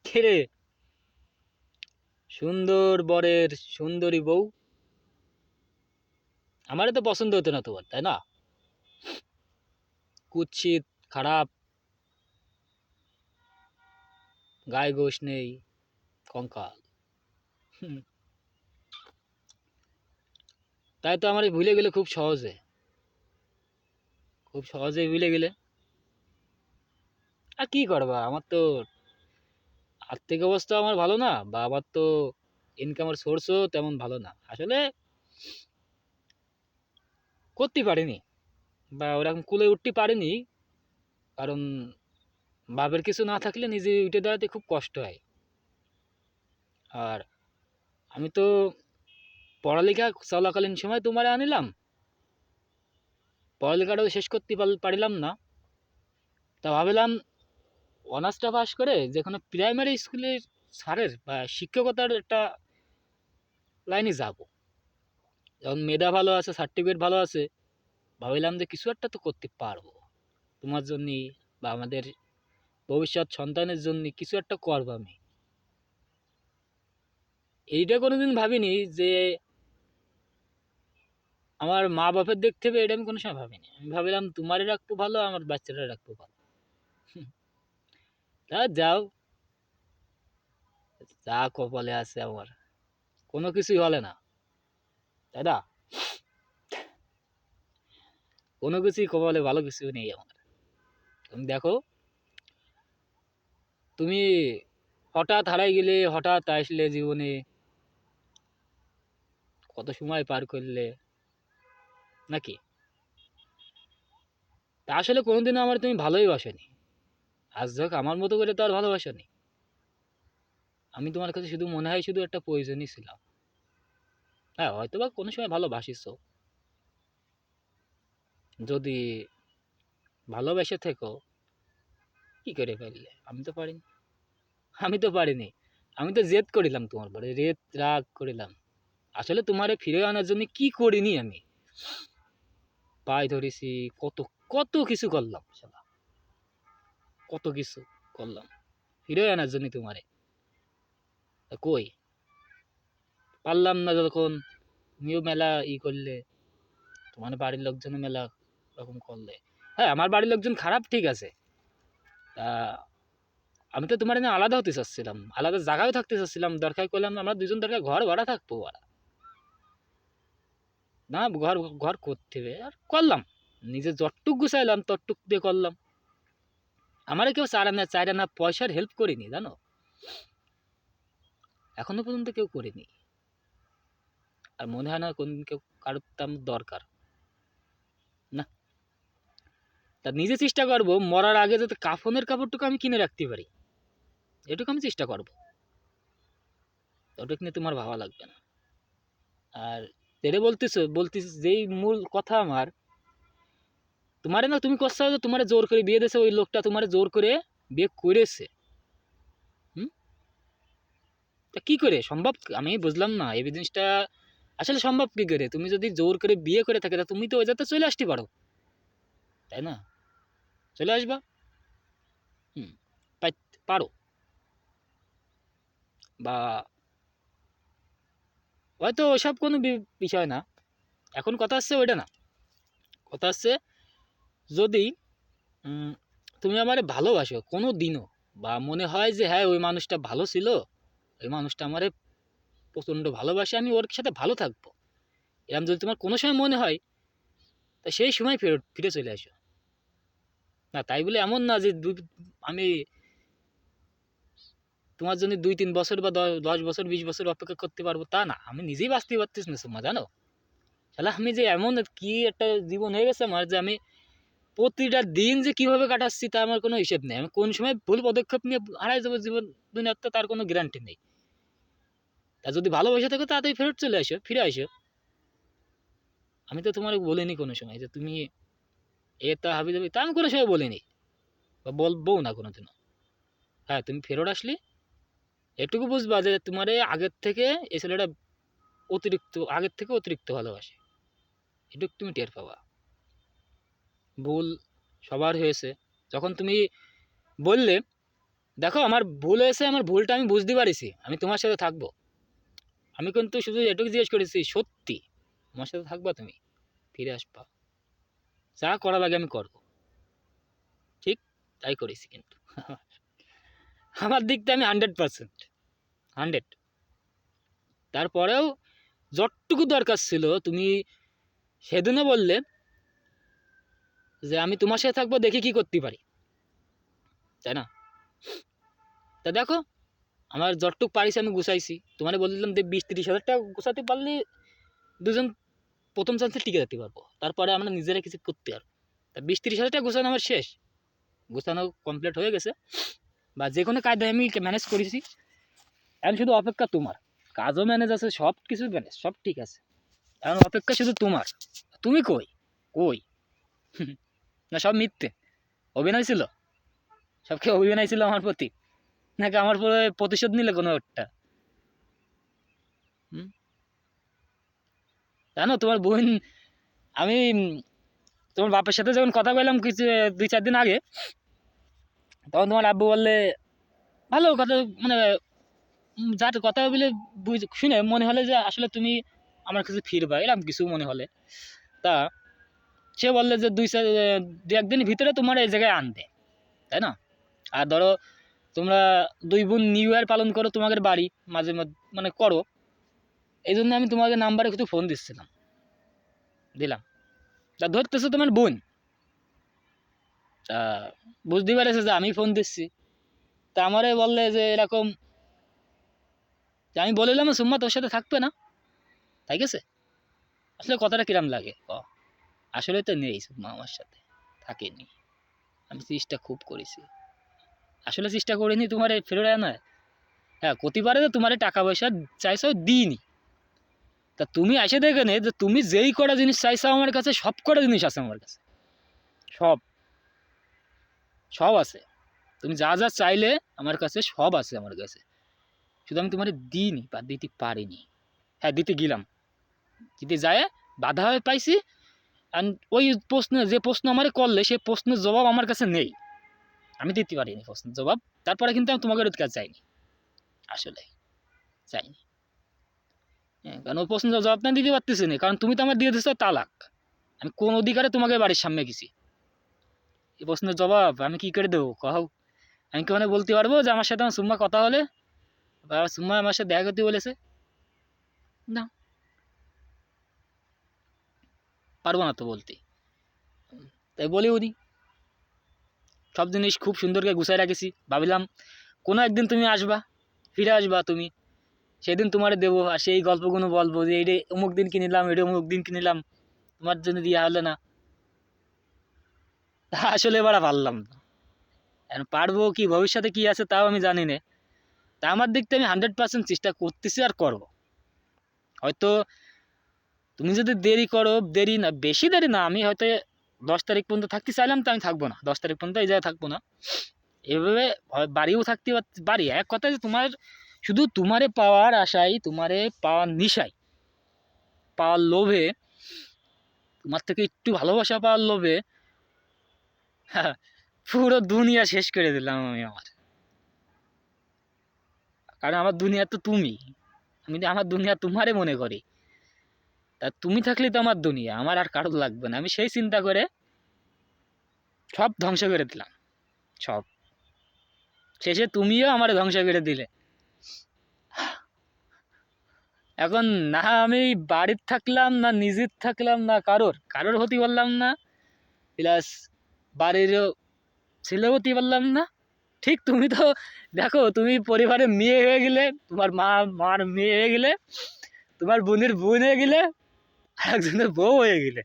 কে রে? সুন্দর বরের সুন্দরী বউ, আমারও তো পছন্দ হতো না তোমার, তাই না? কুৎসিত, খারাপ, গায়ে গোশ নেই, কঙ্কাল। হুম, তাই তো আমার ভুলে গেলে খুব সহজে, খুব সহজেই ভুলে গেলে। আর কি করবা, আমার তো আর্থিক অবস্থা আমার ভালো না, বা আমার তো ইনকামের সোর্সও তেমন ভালো না আসলে। করতে পারিনি, বা ওরকম কুলে উঠতে পারিনি, কারণ বাপের কিছু না থাকলে নিজে উঠে দাঁড়াতে খুব কষ্ট হয়। আর আমি তো পড়ালেখা চলাকালীন সময় তোমারে আনিলাম, পড়ালেখাটাও শেষ করতে পারিলাম না। তা ভাবলাম অনার্সটা পাস করে যে কোনো প্রাইমারি স্কুলের স্যারের বা শিক্ষকতার একটা লাইনে যাব। যখন মেধা ভালো আছে, সার্টিফিকেট ভালো আছে, ভাবিলাম যে কিছু একটা তো করতে পারবো তোমার জন্যই, বা আমাদের ভবিষ্যৎ সন্তানের জন্য কিছু একটা করবো আমি। এইটা কোনোদিন ভাবিনি যে আমার মা বাপের দেখতে হবে, এটা আমি কোনো সময় ভাবিনি। আমি ভাবিলাম তোমারে রাখবো ভালো, আমার বাচ্চারা রাখবো ভালো। তা যাও, যা কপালে আছে আমার, কোনো কিছুই হলে না, তাই না? কোনো কিছুই কপালে ভালো কিছু নেই আমার। তুমি দেখো, তুমি হঠাৎ হারাই গেলে, হঠাৎ আসলে জীবনে, কত সময় পার করলে নাকি? তা আসলে কোনোদিনও আমার তুমি ভালোই বাসনি। আজ যাক আমার মতো করে তো আর ভালোবাসনি। আমি তোমার কাছে শুধু মনে হয় শুধু একটা প্রয়োজনই ছিলাম। হ্যাঁ, হয়তো বা কোনো সময় ভালোবাসিছো, যদি ভালোবেসে থেকো, কি করে ফেললে? আমি তো পারিনি, আমি তো পারিনি। আমি তো জেদ করিলাম তোমার পরে, রেত রাগ করিলাম। আসলে তোমারে ফিরে আনার জন্য কি করিনি আমি? পায়ে ধরেছি, কত কত কিছু করলাম শালা, কত কিছু করলাম ফিরে আনার জন্য তোমারে। তা কই পারলাম না যখন, তুমিও মেলা করলে, তোমার বাড়ির লোকজন মেলা রকম করলে। হ্যাঁ, আমার বাড়ির লোকজন খারাপ, ঠিক আছে। তা আমি তো তোমার এনে আলাদা হতে চাচ্ছিলাম, আলাদা জায়গায় থাকতে চাচ্ছিলাম, দরকার করলাম আমরা দুজন দরকার ঘর ভাড়া থাকবো ওরা, না ঘর ঘর করতে হবে আর করলাম। নিজে যতটুক গুছাইলাম ততটুক দিয়ে করলাম। আমারে কেউ চায় না পয়সার হেল্প করিনি, জানো? এখনো পর্যন্ত কেউ করিনি। আর মনে হয় না কোন কেউ কারোর তেমন দরকার না। তা নিজে চেষ্টা করবো মরার আগে যাতে কাফনের কাপড়টুকু আমি কিনে রাখতে পারি, এটুকু আমি চেষ্টা করবো। ওটা নিয়ে তোমার ভাবা লাগবে না। আর যেটা বলতেছিস যেই মূল কথা আমার, তোমারে না, তুমি করছো যে তোমারে জোর করে বিয়ে দিয়েছে ওই লোকটা, তোমারে জোর করে বিয়ে করেছে। হুম, তা কি করে সম্ভব? আমি বুঝলাম না এই জিনিসটা আসলে সম্ভব কি করে? তুমি যদি জোর করে বিয়ে করে থাকে, তা তুমি তো ওই যাতে চলে আসতে পারো, তাই না? চলে আসবা। হুম, পারো, বা হয়তো ওসব কোনো বিষয় না। এখন কথা হচ্ছে ওইটা না, কথা হচ্ছে যদি তুমি আমারে ভালোবাসো কোনো দিনও, বা মনে হয় যে হ্যাঁ ওই মানুষটা ভালো ছিল, ওই মানুষটা আমারে প্রচণ্ড ভালোবাসে, আমি ওর সাথে ভালো থাকবো, এরকম যদি তোমার কোনো সময় মনে হয়, তা সেই সময় ফেরত ফিরে চলে আসো। না তাই বলে এমন না যে আমি তোমার জন্য 2-3 বছর বা 10 বছর 20 বছর অপেক্ষা করতে পারবো, তা না। আমি নিজেই বাঁচতে পারতেছি না সুম্মা, জানো? তাহলে আমি যে এমন কি একটা জীবন হয়ে গেছে আমার, যে আমি প্রতিটা দিন যে কিভাবে কাটাচ্ছি তা আমার কোনো হিসেব নেই। আমি কোন সময় ভুল পদক্ষেপ নিয়ে হারাই যাবো জীবন দুনিয়ার, তো তার কোনো গ্যারান্টি নেই। তা যদি ভালোবাসা থাকো তাড়াতাড়ি ফেরত চলে আসো, ফিরে আসো। আমি তো তোমার বলিনি কোনো সময় যে তুমি এ তা হাবি যাবি, তা আমি কোনো সময় বলিনি, বা বলবো না কোনোদিনও। হ্যাঁ, তুমি ফেরত আসলে এটুকু বুঝবা যে তোমার আগের থেকে এই ছেলেটা আগের থেকে অতিরিক্ত ভালোবাসে, এটুকু তুমি টের পাবা। ভুল সবার হয়েছে। যখন তুমি বললে দেখো আমার ভুল হয়েছে, আমার ভুলটা আমি বুঝতে পারিছি, আমি তোমার সাথে থাকবো। আমি কিন্তু শুধু এটুকু জিজ্ঞেস করেছি, সত্যি আমার সাথে থাকবা তুমি, ফিরে আসবা, যা করা লাগে আমি করবো। ঠিক তাই করেছি কিন্তু আমার দিকটা আমি 100%, 100। তারপরেও যতটুকু দরকার ছিল তুমি সেদিনও বললে যে আমি তোমার সাথে থাকবো, দেখি কি করতে পারি, তাই না? তা দেখো আমার যতটুকু পারিছি আমি গুছাইছি। তোমার বললাম যে 20-30 হাজার টাকা গুছাতে পারলে দুজন প্রথম চান্সে টিকে যেতে পারবো, তারপরে আমরা নিজেরা কিছু করতে পারবো। তা 20-30 হাজার টাকা গোছানো আমার শেষ, গোছানো কমপ্লিট হয়ে গেছে, বা যে কোনো কায়দায় আমি ম্যানেজ করেছি। এখন শুধু অপেক্ষা তোমার, কাজও ম্যানেজ আছে, সব কিছু ম্যানেজ, সব ঠিক আছে। এখন অপেক্ষা শুধু তোমার। তুমি কই কই না সব মিথ্যে অভিনয় ছিল? সব কি অভিনয় ছিল আমার প্রতি, নাকি আমার পরে প্রতিশোধ নিলে কোনো একটা? জানো তোমার বোন, আমি তোমার বাপের সাথে যখন কথা বললাম কিছু 2-4 দিন আগে, তখন তোমার আব্বু বললে ভালো কথা, মানে যার কথা বলে শুনে মনে হলে যে আসলে তুমি আমার কাছে ফিরবা, এরকম কিছু মনে হলে। তা সে বললে যে 2-1 দিনের ভিতরে তোমার এই জায়গায় আনবে, তাই না? আর ধরো তোমরা 2 বোন নিউ ইয়ার পালন করো তোমাদের বাড়ি মাঝে মধ্যে, মানে করো, এই জন্য আমি তোমাকে নাম্বারে কিছু ফোন দিচ্ছিলাম, দিলাম। তা ধরতেছো তোমার বোন, তা বুঝতে পারেছে যে আমি ফোন দিচ্ছি। তা আমারে বললে যে এরকম, যে আমি বলিলাম সুম্মা তোর সাথে থাকবে না, তাই গেছে। আসলে কথাটা কিরাম লাগে আসলে তো নেই সুম্মা আমার সাথে, থাকেনি। আমি চেষ্টা খুব করেছি, আসলে চেষ্টা করিনি তোমার ফেরত আনার। হ্যাঁ করতে পারে যে তোমার টাকা পয়সা চাইছো দিইনি, তা তুমি এসে দেখে নে যে তুমি যেই কটা জিনিস চাইছো আমার কাছে, সব কটা জিনিস আছে আমার কাছে, সব সব আছে। তুমি যা যা চাইলে আমার কাছে সব আছে আমার কাছে, শুধু আমি তোমার দিইনি বা দিতে পারিনি। হ্যাঁ দিতে গেলাম, দিতে যায় বাধা হয়ে পাইছি। অ্যান্ড ওই প্রশ্ন, যে প্রশ্ন আমার করলে সেই প্রশ্নের জবাব আমার কাছে নেই, আমি দিতে পারিনি প্রশ্নের জবাব। তারপরে কিন্তু আমি তোমাকে কাছে চাইনি, আসলে চাইনি। হ্যাঁ কারণ ওই প্রশ্নের জবাব না দিতে পারতেছি না, কারণ তুমি তো আমার দিয়ে দিচ্ছ তালাক। আমি কোন অধিকারে তোমাকে বাড়ির সামনে গেছি? এই প্রশ্নের জবাব আমি কি করে দেবো কও? আমি কি মানে বলতে পারবো যে আমার সাথে আমার সুম্মা কথা হলে বা সুম্মা আমার সাথে দেখা করতে বলেছে? না, পারবো না তো বলতে। তাই বলিও নি, সব জিনিস খুব সুন্দর করে গুছাই রাখেছি। ভাবিলাম কোনো একদিন তুমি আসবা, ফিরে আসবা তুমি, সেদিন তোমার দেবো, আর সেই গল্পগুলো বলবো যে এটা অমুক দিন কিনিলাম, এটা অমুক দিন কিনিলাম, তোমার জন্য দিয়া হলে না। তা আসলে এবার পারলাম না। এখন পারবো কি, ভবিষ্যতে কি আছে তাও আমি জানি না। তা আমার দিক থেকে আমি 100% চেষ্টা করতেছি আর করবো। হয়তো তুমি যদি দেরি করো, দেরি না, বেশি দেরি না, আমি হয়তো 10 তারিখ পর্যন্ত থাকতে চাইলাম, তো আমি থাকবো না 10 তারিখ পর্যন্ত এই জায়গায় থাকবো না। এভাবে বাড়িও থাকতে পারি। এক কথা যে তোমার শুধু তোমারে পাওয়ার আশায়, তোমারে পাওয়ার নিশায়, পাওয়ার লোভে, তোমার থেকে একটু ভালোবাসা পাওয়ার লোভে পুরো দুনিয়া শেষ করে দিলাম আমি আমার। কারণ আমার দুনিয়া তো তুমি, আমি আমার দুনিয়া তোমারে মনে করি। তা তুমি থাকলে তো আমার দুনিয়া, আমার আর কারোর লাগবে না। আমি সেই চিন্তা করে সব ধ্বংস করে দিলাম, সব। শেষে তুমিও আমার ধ্বংস করে দিলে। এখন না আমি বাড়ির থাকলাম, না নিজের থাকলাম, না কারোর কারোর হতে পারলাম না, প্লাস বাড়িরও ছেলে হতে পারলাম না। ঠিক তুমি তো দেখো, তুমি পরিবারের মেয়ে হয়ে গেলে, তোমার মার মেয়ে হয়ে গেলে, তোমার বোনের বোন হয়ে গেলে, আর একজনের বউ হয়ে গেলে।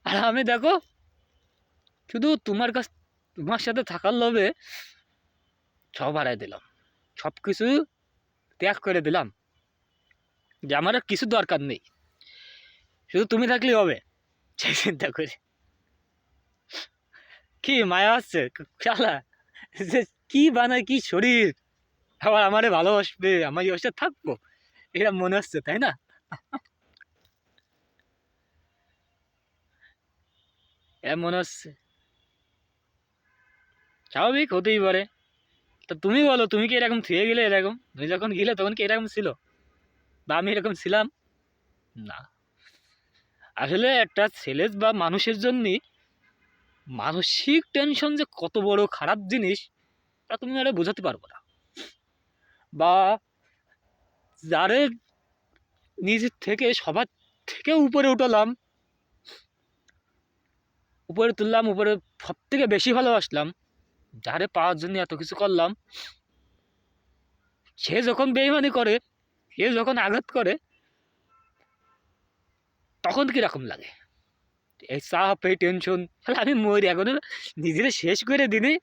আর আমি দেখো শুধু তোমার সাথে থাকার লোভে সব হারাই দিলাম, সব কিছু ত্যাগ করে দিলাম, যে আমার আর কিছু দরকার নেই, শুধু তুমি থাকলেই হবে, সেই চিন্তা করি। কি মায়া হচ্ছে শালা, যে কি বানায় কি শরীর, আবার আমারে ভালোবাসবে, আমার সাথে থাকবো, এটা মনে হচ্ছে, তাই না? এ মনে হচ্ছে স্বাভাবিক হতেই পারে। তা তুমি বলো, তুমি কি এরকম থুয়ে গেলে? এরকম তুমি যখন গেলে তখন কি এরকম ছিল, বা আমি এরকম ছিলাম? না। আসলে একটা ছেলে বা মানুষের জন্য মানসিক টেনশন যে কত বড় খারাপ জিনিস তা তুমি আরে বোঝাতে পারবো না। বা যারে নিজের থেকে সবার থেকে উপরে উঠালাম, উপরে তুললাম, উপরে সব থেকে বেশি ভালোবাসলাম, যারে পাওয়ার জন্য এত কিছু করলাম, সে যখন বেইমানি করে, সে যখন আঘাত করে, তখন কিরকম লাগে? এই চাপ, এই টেনশন, আমি মরি এখন, নিজের শেষ করে দিনই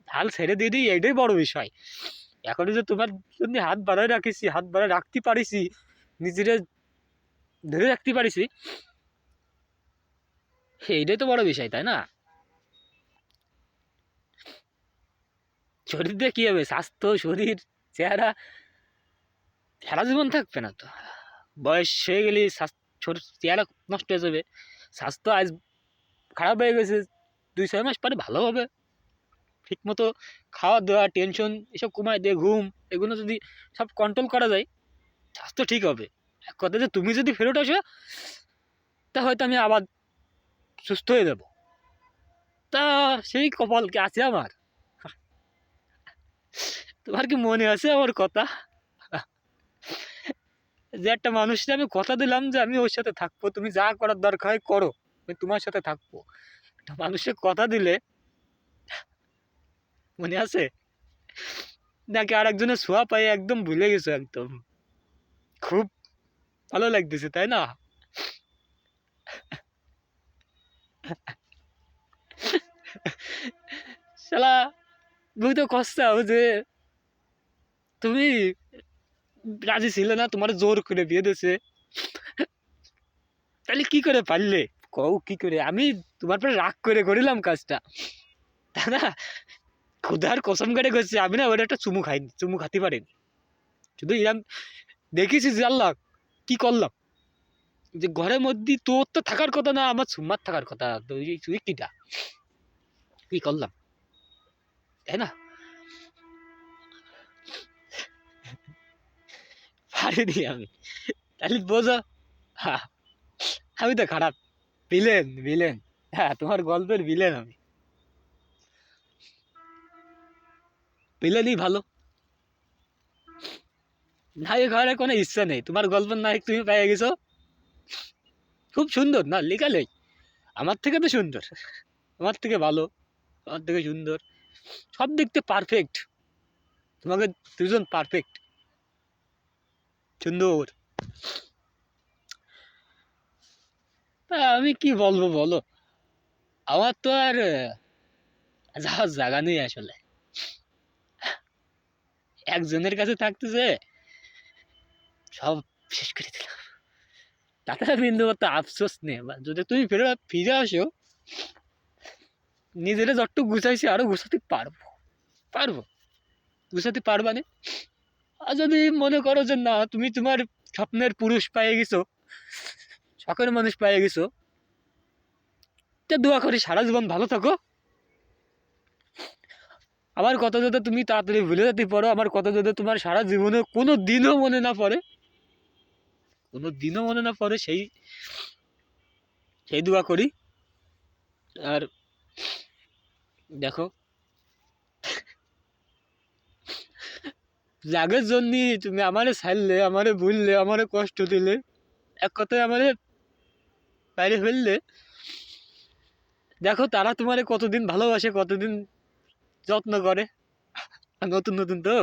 হাল ছেড়ে দিয়ে দিই, এইটাই বড় বিষয়। এখন যে তোমার জন্য হাত বাড়ায় রাখিছি, হাত বাড়ায় রাখতে পারিছি, নিজেরে ধরে রাখতে পারিছি, এইটাই তো বড় বিষয়, তাই না? শরীর দিয়ে কি হবে? স্বাস্থ্য, শরীর, চেহারা, সারা জীবন থাকবে না তো। বয়স হয়ে গেলে চেহারা নষ্ট হয়ে যাবে। স্বাস্থ্য আজ খারাপ হয়ে গেছে, 2-6 মাস পরে ভালো হবে। ঠিক মতো খাওয়া দাওয়া, টেনশন এসব কমায় দিয়ে, ঘুম, এগুলো যদি সব কন্ট্রোল করা যায়, স্বাস্থ্য ঠিক হবে। এক কথা যে তুমি যদি ফেরত আসো, তা হয়তো আমি আবার সুস্থ হয়ে যাব। তা সেই কপাল কি আছে আমার? তোমার কি মনে আছে আমার কথা? যে একটা মানুষকে আমি কথা দিলাম যে আমি ওর সাথে থাকবো, তুমি যা করার দরকার হয় করো, আমি তোমার সাথে থাকবো। একটা মানুষের কথা দিলে, মনে আছে? নাকি আর একজনের ছোঁয়া পাই একদম ভুলে গেছো একদম? খুব ভালো লাগতেছে, তাই না? শালা, তুমি তো কষ্টাও যে তুমি রাজি ছিলে না, তোমার জোর করে বিয়ে দিয়েছে, তাহলে কি করে পারলে? কও কি করে? আমি তোমার পরে রাগ করে করিলাম কাজটা, তাই না? খুদার কসম কেটে করছি, আমি না ওটা একটা চুমু খাইনি, চুমু খাতে পারিনি। শুধু এরম দেখেছি যে আল্লাহ কি করলাম, যে ঘরের মধ্যে তোর তো থাকার কথা না, আমার সুম্মার থাকার কথা, তুই তুই কিটা কি করলাম, তাই না? পারিনি আমি, তাহলে বোঝো। হ্যাঁ, আমি তো খারাপ, ভিলেন, ভিলেন। হ্যাঁ, তোমার গল্পের ভিলেন আমি। ভিলেনই ভালো। নায়ক হওয়ার কোনো ইচ্ছা নেই, তোমার গল্পের নায়ক তুমি পেয়ে গেছো, খুব সুন্দর না লেখালেই, আমার থেকে তো সুন্দর, আমার থেকে ভালো, আমার থেকে সুন্দর, সব দিক থেকে পারফেক্ট। তোমাকে দুজন পারফেক্ট, সুন্দর। তা আমি কি বলবো বলো, আমার তো আর যাওয়ার জায়গা নেই আসলে। একজনের কাছে থাকতেছে, সব শেষ করে দিলাম। তাতে বিন্দু মতো আফসোস নেই, যদি তুমি ফিরে ফিরে আসো, নিজেরা যতটুকু গুছাইছি আরো গুছাতে পারবো, পারবো, গুছাতে পারবা না? আর যদি মনে করো যে না, তুমি তোমার স্বপ্নের পুরুষ পেয়ে গেছো, শখের মানুষ পেয়ে গেছো, তা দোয়া করি সারা জীবন ভালো থাকো। আমার কথা যদি তুমি তাড়াতাড়ি ভুলে যেতে পারো, আমার কথা যদি তোমার সারা জীবনে কোনো দিনও মনে না পড়ে, কোনো দিনও মনে না পড়ে, সেই সেই দোয়া করি। আর দেখো, জাগের জন্য তুমি আমারে ছাড়লে, আমারে ভুললে, আমারে কষ্ট দিলে, এক কথায় আমারে বাইরে ফেললে, দেখো তারা তোমারে কতদিন ভালোবাসে, কতদিন যত্ন করে। আর নতুন নতুন তো,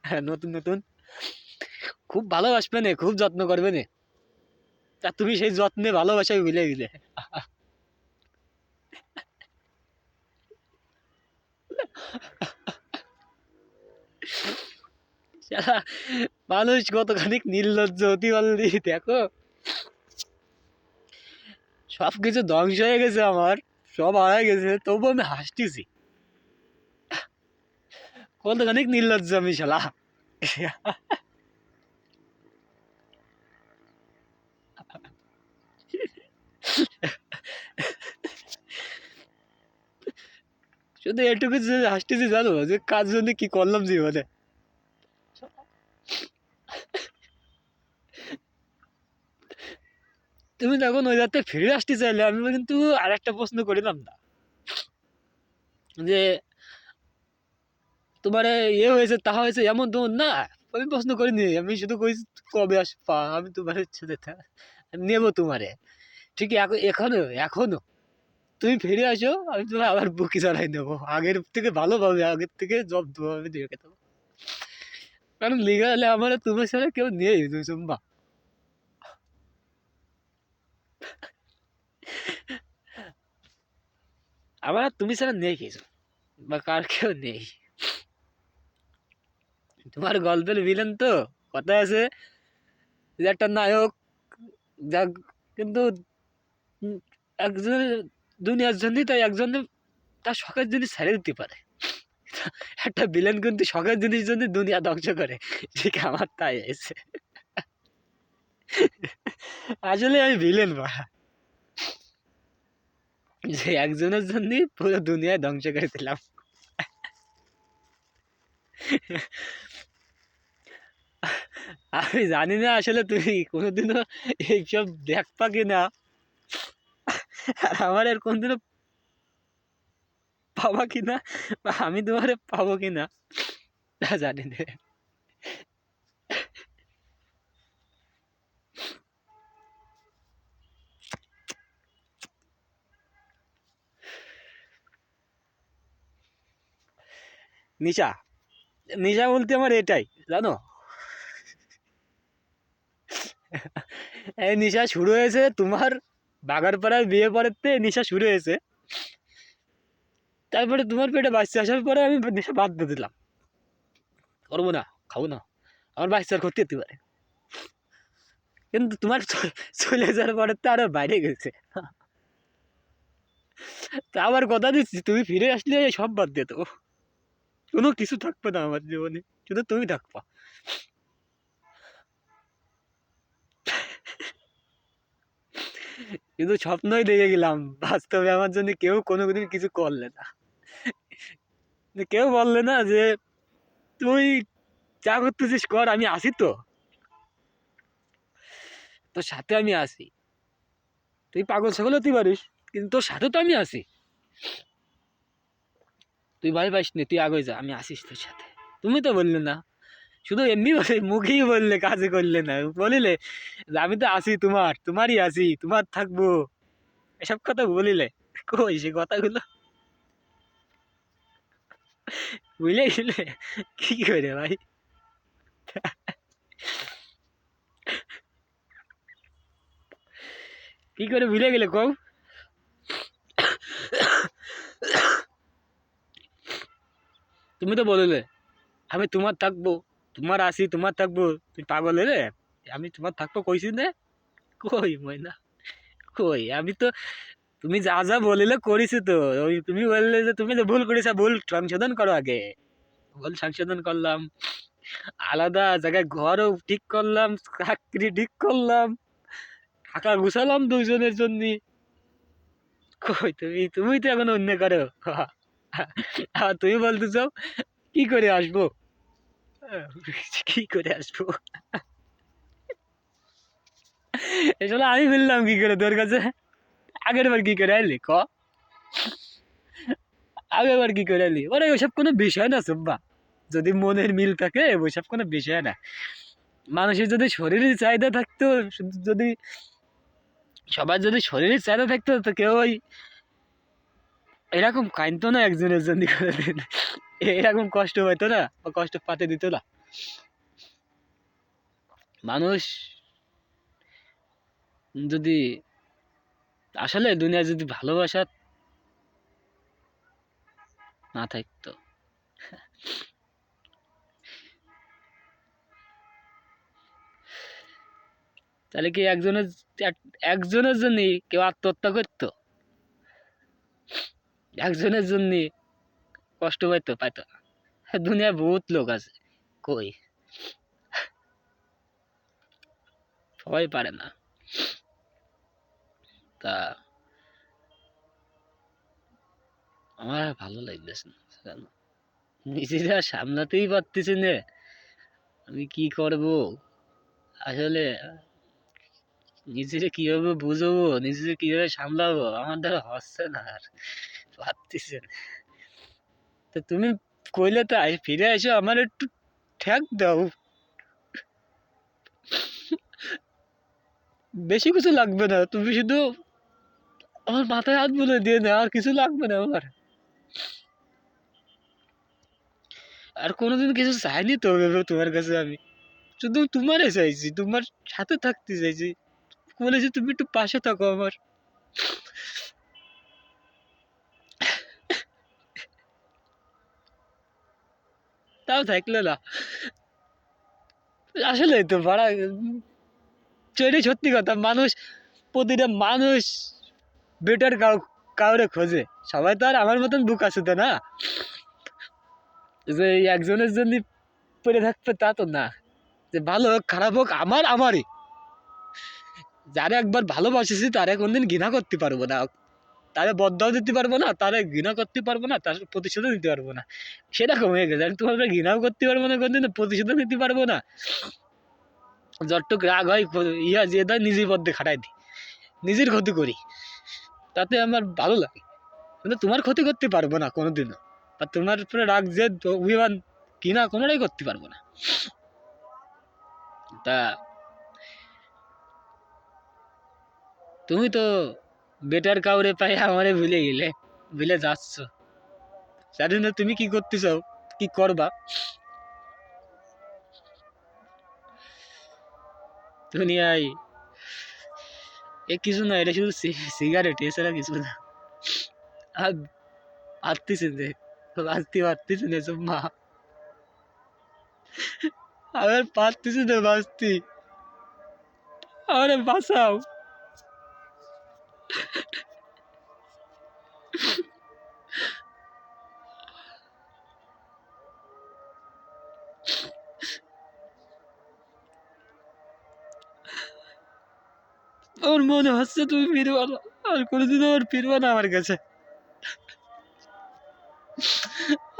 হ্যাঁ নতুন নতুন, খুব ভালোবাসবে না, খুব যত্ন করবে না, তা তুমি সেই যত্নে ভালোবাসায় ভুলে গেলে। শালা, মানুষ কতখানি নির্লজ্জ হতে পারলি দেখো। সবকিছু ধ্বংস হয়ে গেছে আমার, সব হারাই গেছে, তবু আমি হাসতেছি। কতখানি নির্লজ্জ আমি শালা। শুধু এটুকু যে হাসতেছি জানো যে কার জন্য কি করলাম জীবনে। তুমি যখন ওই রাতে ফিরে আসতে চাইলে আমি কিন্তু আর একটা প্রশ্ন করিলাম না যে তোমার ইয়ে হয়েছে তা হয়েছে এমন তো না। আমি প্রশ্ন করিনি, আমি শুধু কইছি কবে আসবা, আমি তোমার সাথে নেবো তোমারে ঠিকই এখনো এখনো তুমি ফিরে আসো, আমি তোমার আবার বুকি চালাই নেবো আগের থেকে ভালোভাবে, আগের থেকে জব্দভাবে দিয়ে দেবো। কারণ লিগালে আমার তোমার সাথে কেউ নেই সুম্বা। আমার আর তুমি ছাড়া নেই কিছু, বা কার কেউ নেই। তোমার গল্পের ভিলেন তো কথা আছে যে একটা নায়ক যা, কিন্তু একজনের দুনিয়ার জন্যই তাই একজনের তার শখের জিনিস ছেড়ে দিতে পারে। একটা ভিলেন কিন্তু শখের জিনিস জন্য দুনিয়া ধ্বংস করে, ঠিক আমার তাই আছে। আসলে আমি ভিলেন বা যে একজনের জন্য পুরো দুনিয়া ধ্বংস করে দিলাম। আমি জানি না আসলে তুমি কোনোদিনও এইসব দেখবা কিনা, আর আমার আর কোনদিনও পাবা কিনা, বা আমি তোমার পাবো কিনা তা জানি না। নিশা, নিশা বলতে আমার এটাই জানো, এই নিশা শুরু হয়েছে তোমার বাগারপাড়ায় বিয়ে পরের থেকে নিশা শুরু হয়েছে। তারপরে তোমার পেটে বাচ্চা আসার পরে আমি নেশা বাদ দিয়ে দিলাম, করবো না, খাবো না, আমার বাচ্চার ক্ষতি হতে পারে। কিন্তু তোমার চলে যাওয়ার পরে তো আরো বাইরে গেছে। তা আবার কথা দিচ্ছি তুমি ফিরে আসলে এই সব বাদ দিয়ে দেবো, কোনো কিছু থাকবে না আমার জীবনে, শুধু তুমি থাকবা। কিন্তু স্বপ্নই দেখে গেলাম, বাস্তবে আমার জন্য কেউ কোনোদিন কিছু করলে না। কেউ বললে না যে তুই যা করতেছিস কর, আমি আসি তো, তোর সাথে আমি আসি, তুই পাগল ছাগল হতে পারিস কিন্তু তোর সাথে তো আমি আসি, তুই ভয় পাইস নি, তুই আগে যা, আমি আসিস তোর সাথে। তুমি তো বললে না, শুধু এমনি বলে মুখেই বললে, কাজে করলে না, বলিলে যে আমি তো আসি, তোমারই আসি, তোমার থাকবো, এসব কথা বলিলে। কই সে কথাগুলো বুঝলে গেলে কি করে ভাই, কি করে ভুলে গেলে কও। তুমি তো বলিলে আমি তোমার থাকবো, তোমার আসি, তোমার থাকবো, তুই পাগল রে, আমি তোমার থাকবো কইছি না। কই ময়না, কই আমি তো, তুমি যা যা বলিলে করেছি তো, ওই তুমি বললে যে তুমি যে ভুল করেছো, ভুল সংশোধন করো আগে, ভুল সংশোধন করলাম, আলাদা জায়গায় ঘরও ঠিক করলাম, চাকরি ঠিক করলাম, টাকা গুছালাম দুজনের জন্য। কই তুমি, তুমি তো এখন অন্য করো। আর তুমি বলতে চাও কি করে আসবো, কি করে আসবো, এসব আমি বললাম কি করে তোর কাছে, আগের বার কি করে আইলি ক, আগের বার কি করে আইলি, ওরে ওইসব কোনো বিষয় না সুব্বা, যদি মনের মিল থাকে ওইসব কোনো বিষয় না। মানুষের যদি শরীরের চাহিদা থাকতো, যদি সবার যদি শরীরের চাহিদা থাকতো তো কেউ ওই এরকম কাঁদতো না একজনের জন্য করে দিন, এরকম কষ্ট পাইতো না, ও কষ্ট পাতে দিত না। মানুষ যদি আসলে দুনিয়া যদি ভালোবাসা না থাকতো, তাহলে কি একজনের জন্য কেউ আত্মহত্যা করতো, একজনের জন্য কষ্ট পাইতো পাইতো না, দুনিয়ায় বহুত লোক আছে, কই সবাই পারে না। তা আমার আর ভালো লাগতেছে না জানো, নিজেরা সামলাতেই পারতেছি না। আমি কি করব আসলে, নিজেকে কিভাবে বুঝাবো, নিজেকে কিভাবে সামলাবো, আমার দ্বারা হচ্ছে না আর, পারতেছি না। তো তুমি কইলে তো ফিরে এসো, আমার একটু ঠেক দাও। বেশি কিছু লাগবে না, তুমি শুধু আমার মাথায় হাত বুলিয়ে দিয়ে না, আর কিছু লাগবে না আমার। আর কোনোদিন কিছু চাইনি তো ভেবে তোমার কাছে আমি, শুধু তোমারে চাইছি, তোমার সাথে থাকতে চাইছি, বলেছি তুমি একটু পাশে থাকো আমার। তাও থাকলে না, আসলে তো ভাড়া, সেটাই সত্যি কথা। মানুষ, প্রতিটা মানুষ বেটার কাউরে খোঁজে, সবাই তো আর আমার মতন বুক আছে তো না, যে এই একজনের জন্য পড়ে থাকবে তা তো না। যে ভালো হোক খারাপ হোক আমার আমারই, যারা একবার ভালোবাসেছি তারা কোনদিন ঘৃণা করতে পারবো না, তারে বদদাও দিতে পারবো না, তারে ঘৃণা করতে পারবো না, তার প্রতিশোধও নিতে পারবো না। সেটা কমে গেছে, আমি তোমার ঘৃণাও করতে পারবো না, কোনদিন প্রতিশোধও নিতে পারবো না। যতটুক রাগ হয় ইয়া যে দেয় নিজের মধ্যে খাটাই দিই, নিজের ক্ষতি করি, তাতে আমার ভালো লাগে। কিন্তু তোমার ক্ষতি করতে পারবো না কোনোদিনও, আর তোমার উপরে রাগ যে অভিমান কিনা কোনোটাই করতে পারবো না। তা তুমি তো বেটার কাউরে পাই আমারে ভুলে গেলে, ভুলে যাচ্ছ। জানি না তুমি কি করতে চাও, কি করবা। দুনিয়ায় এ কিছু না, এটা শুধু সিগারেট, এছাড়া কিছু না। আর পারতেছি যে, পারতেছি না এসব মা, আমার পারতেছি না বাঁচতে, আমারে বাঁচাও। আমার মনে হচ্ছে তুমি ফিরবা না, আর কোনোদিন আমার ফিরবা না আমার কাছে।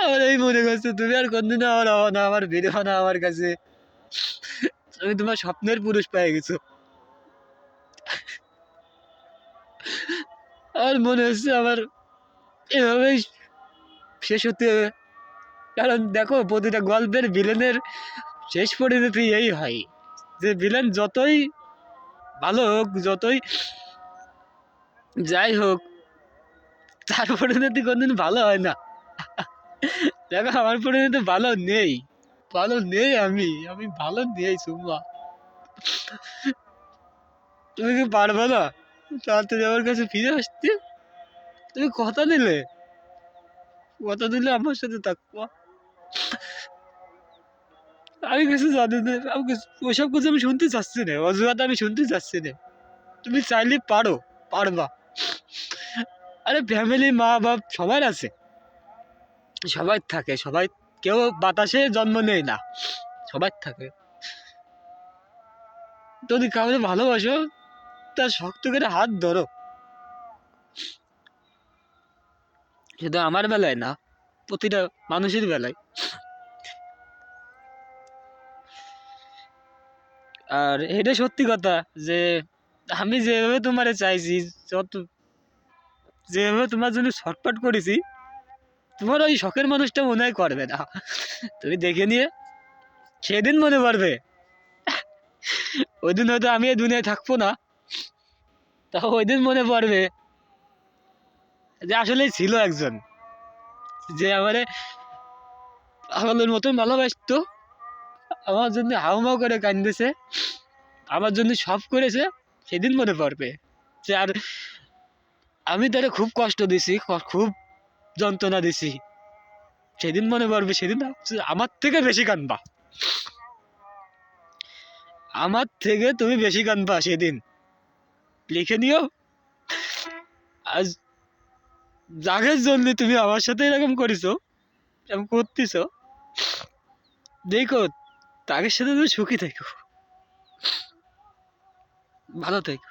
আমার এই মনে করছে তুমি আর কোনদিন আমার হও না, আমার ফিরবা না আমার কাছে। তুমি তোমার স্বপ্নের পুরুষ পেয়ে গেছো। আমার মনে হচ্ছে আমার এভাবেই শেষ হতে হবে। কারণ দেখো, প্রতিটা গল্পের ভিলেনের শেষ পরিণতি এই হয়, যে ভিলেন যতই ভালো হোক, যতই যাই হোক, তার পরিণতি কোনদিন ভালো হয় না। দেখো আমার পরিণতি ভালো নেই, ভালো নেই, আমি ভালো নেই সুম্মা। তুমি কি পারবে না তাড়াতাড়ি আমার কাছে ফিরে আসতে? তুমি কথা দিলে আমার সাথে থাকবো। আমি কিছু জানি না, ওসব কিছু আমি শুনতে চাচ্ছি না, অজুহাত আমি শুনতে চাচ্ছি না। তুমি চাইলে পারবা। আরে ফ্যামিলি, মা বাপ সবার আছে, সবাই থাকে, সবাই, কেউ বাতাসে জন্ম নেয় না, সবাই থাকে। যদি কাউকে ভালোবাসো, তার শক্ত করে হাত ধরো, শুধু আমার বেলায় না, প্রতিটা মানুষের বেলায়। আর এটা সত্যি কথা যে আমি যেভাবে তোমারে চাইছি, যত যেভাবে তোমার জন্য ছটফট করেছি, তোমার ওই শখের মানুষটা মনে হয় করবে না। তুমি দেখে নিয়ে সেদিন মনে পড়বে, ওই দিন হয়তো আমি এই দুনিয়ায় থাকবো না, তাও ওই দিন মনে পড়বে যে আসলেই ছিল একজন, যে আমারে পাগলের মতন ভালোবাসতো, আমার জন্য হাউমাউ করে কান্দেছে, আমার জন্য সব করেছে। সেদিন মনে পড়বে যে আর আমি তারে খুব কষ্ট দিছি, খুব যন্ত্রণা দিছি। সেদিন মনে পড়বে, সেদিন আমার থেকে বেশি কান্দবা, আমার থেকে তুমি বেশি কান্দবা সেদিন। লিখে নিও, আজ যাদের জন্য তুমি আমার সাথে এরকম করেছো, এরকম করতেছো, দেখো তাদের সাথে তুমি সুখী থেকো, ভালো থেকো।